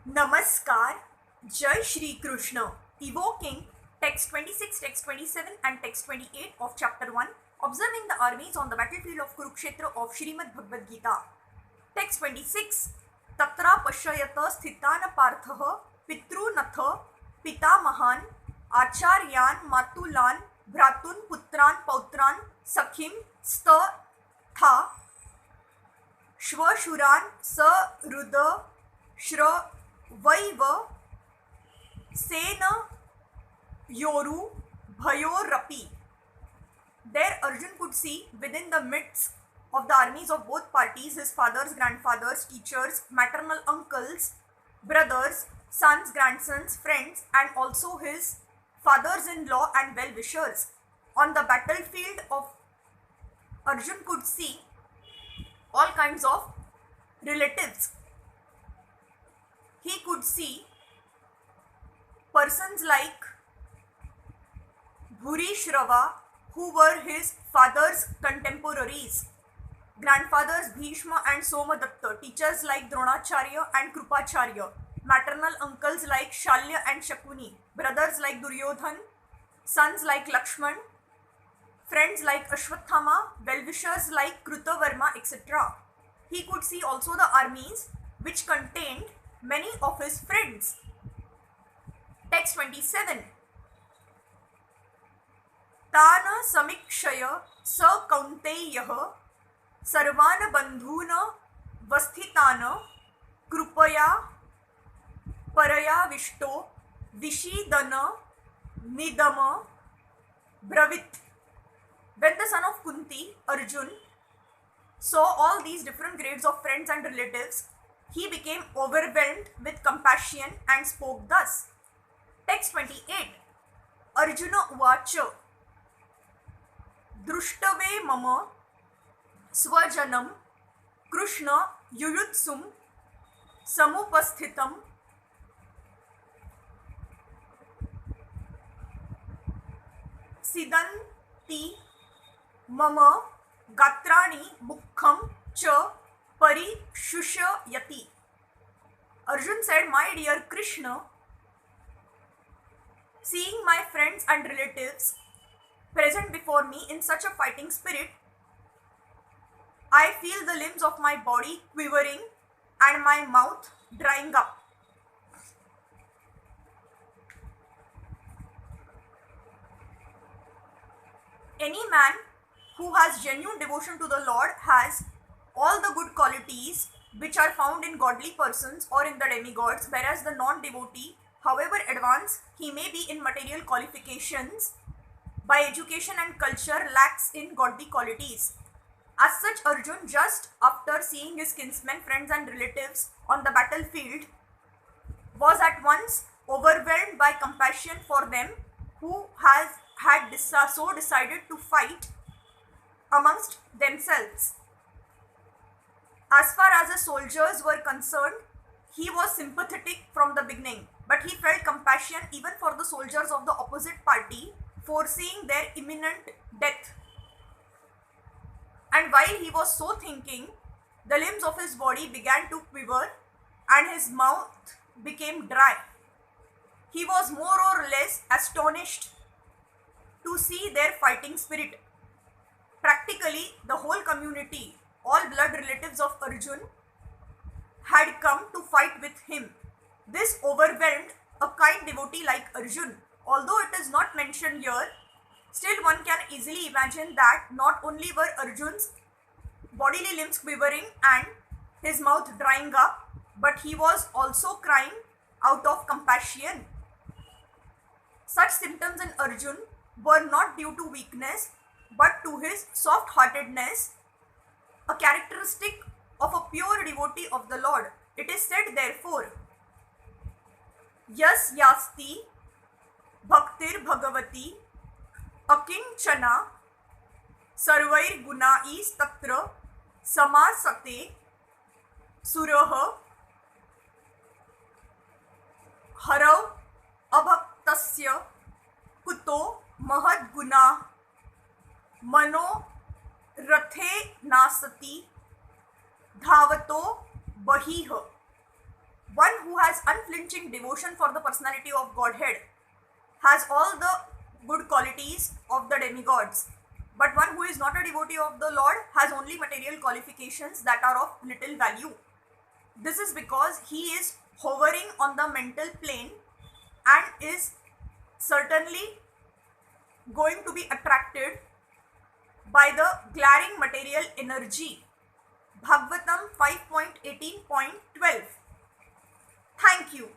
Namaskar, Jai Shri Krishna, evoking text 26, text 27 and text 28 of chapter 1, observing the armies on the battlefield of Kurukshetra of Srimad Bhagavad Gita. Text 26, Tatra Pashyayata Sthitana Parthaha Pitrunath Pitamahan Acharyan Matulan Bhratun Putran Pautran Sakhim Sta Tha Shvashuran Sa Ruda Shra Vaiva Sena Yoru Bhayorapi. There Arjun could see within the midst of the armies of both parties his fathers, grandfathers, teachers, maternal uncles, brothers, sons, grandsons, friends, and also his fathers-in-law and well-wishers. On the battlefield of Arjun could see all kinds of relatives. He could see persons like Bhurishrava, who were his father's contemporaries, grandfathers Bhishma and Somadatta, teachers like Dronacharya and Krupacharya, maternal uncles like Shalya and Shakuni, brothers like Duryodhan, sons like Lakshman, friends like Ashwathama, well-wishers like Krutavarma, etc. He could see also the armies which contained many of his friends. Text 27. Tana samikshaya sa kaunteyah sarvana bandhuna vasthitana krupaya paraya vishto vishidana nidama bravit. When the son of Kunti, Arjun, saw all these different grades of friends and relatives, he became overwhelmed with compassion and spoke thus. Text 28. Arjuna uvacha Drushtave mama swajanam Krishna yuyutsum samupasthitam sidanti mama gatrani mukkham cha parishushayati. Arjun said, "My dear Krishna, seeing my friends and relatives present before me in such a fighting spirit, I feel the limbs of my body quivering and my mouth drying up. Any man who has genuine devotion to the Lord has all the good qualities which are found in godly persons or in the demigods, whereas the non-devotee, however advanced he may be in material qualifications, by education and culture lacks in godly qualities. As such, Arjun, just after seeing his kinsmen, friends and relatives on the battlefield, was at once overwhelmed by compassion for them who had so decided to fight amongst themselves. As far as the soldiers were concerned, he was sympathetic from the beginning, but he felt compassion even for the soldiers of the opposite party, foreseeing their imminent death. And while he was so thinking, the limbs of his body began to quiver and his mouth became dry. He was more or less astonished to see their fighting spirit. Practically, the whole community, all blood relatives of Arjun, had come to fight with him. This overwhelmed a kind devotee like Arjun. Although it is not mentioned here, still one can easily imagine that not only were Arjun's bodily limbs quivering and his mouth drying up, but he was also crying out of compassion. Such symptoms in Arjun were not due to weakness, but to his soft-heartedness, a characteristic of a pure devotee of the Lord. It is said, therefore, Yas yasti bhaktir bhagavati akinchana sarvair gunais tatra samasate suraha harav abhaktasya kuto mahad guna mano rathe nasati धावतो बहिः. One who has unflinching devotion for the personality of Godhead has all the good qualities of the demigods. But one who is not a devotee of the Lord has only material qualifications that are of little value. This is because he is hovering on the mental plane and is certainly going to be attracted by the glaring material energy. Bhagavatam 5.18.12. Thank you.